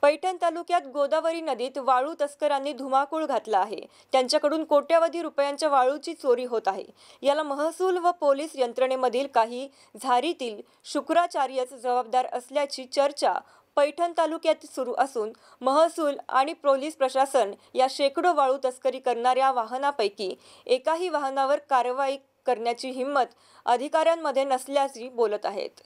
पैठण तालुक्यात गोदावरी नदीत वाळू तस्करांनी धुमाकूळ घातला आहे। त्यांच्याकडून कोट्यवधी रुपयांच्या वाळूची चोरी होत आहे। याला महसूल व पोलीस यंत्रणेमधील काही झारीतील शुक्राचार्यच जबाबदार असल्याची चर्चा पैठण तालुक्यात सुरू असून महसूल आणि पोलीस प्रशासन या शेकडो वाळू तस्करी करणाऱ्या वाहनापैकी एकाही वाहनावर कारवाई करण्याची हिंमत अधिकाऱ्यांमध्ये नसल्याचे बोलत आहेत।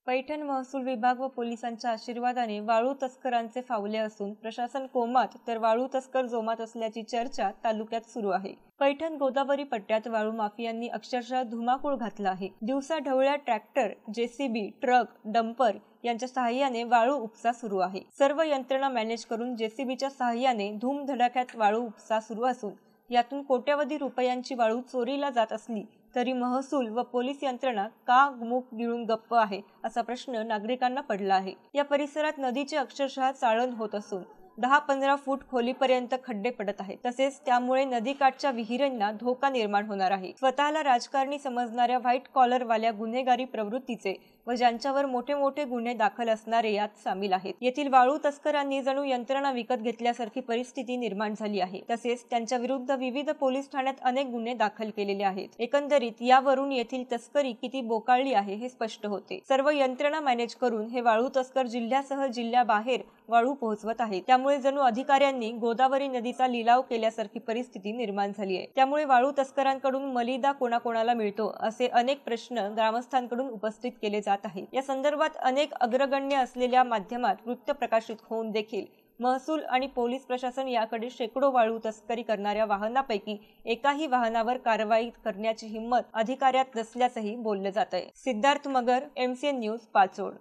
पैठण महसूल विभाग व पोलिसांच्या आशीर्वादाने वाळू तस्करांचे फावले असून प्रशासन कोमात तर वाळू तस्कर जोमात असल्याची चर्चा तालुक्यात सुरू आहे। पैठण गोदावरी पट्ट्यात वाळू माफियांनी अक्षरशः धुमाकूळ घातला आहे। दिवसा ढवळ्या ट्रॅक्टर, जेसीबी, ट्रक, डंपर यांच्या सहाय्याने वाळू उपसा सुरू आहे। सर्व यंत्रणा मॅनेज करून जेसीबीच्या सहाय्याने धूमधडाक्यात वाळू उपसा सुरू असून यातून कोट्यवधी रुपयांची वाळू चोरीला जात असली तरी महसूल व पोलीस यंत्रणा का मुख गिळून गप्प आहे असा प्रश्न नागरिकांना पडला आहे। या परिसरात नदीचे अक्षरशः चाळण होत असून 10-15 फूट खोलीपर्यंत खड्डे पडत आहेत। तसेच त्यामुळे नदीकाठच्या विहिरींना धोका निर्माण होणार आहे। स्वतःला राजकारणी समजणाऱ्या व्हाईट कॉलर वाल्या गुन्हेगारी प्रवृत्तीचे व ज्यांच्यावर मोठे मोठे गुन्हे दाखल असणारे यात सामील आहेत। येथील वाळू तस्करांनी जणू यंत्रणा विकत घेतल्यासारखी परिस्थिती निर्माण झाली आहे। तसेच त्यांच्या विरुद्ध विविध पोलीस ठाण्यात अनेक गुन्हे दाखल केलेले आहेत। एकंदरीत यावरून येथील तस्करी किती बोकाळली आहे हे स्पष्ट होते। सर्व यंत्रणा मॅनेज करून हे वाळू तस्कर जिल्ह्यासह जिल्ह्याबाहेर वाळू पोहोचवत आहेत। त्यामुळे जणू अधिकाऱ्यांनी गोदावरी नदीचा लिलाव केल्यासारखी परिस्थिती निर्माण झाली आहे। त्यामुळे वाळू तस्करांकडून मलिदा कोणाकोणाला मिळतो असे अनेक प्रश्न ग्रामस्थांकडून उपस्थित केले जात आहेत। या संदर्भात अनेक अग्रगण्य असलेल्या माध्यमात वृत्त प्रकाशित होऊन देखील महसूल आणि पोलीस प्रशासन याकडे शेकडो वाळू तस्करी करणाऱ्या वाहनापैकी एकाही वाहनावर कारवाई करण्याची हिंमत अधिकाऱ्यात नसल्याचंही बोललं जात आहे। सिद्धार्थ मगर, MCN न्यूज, पाचोड।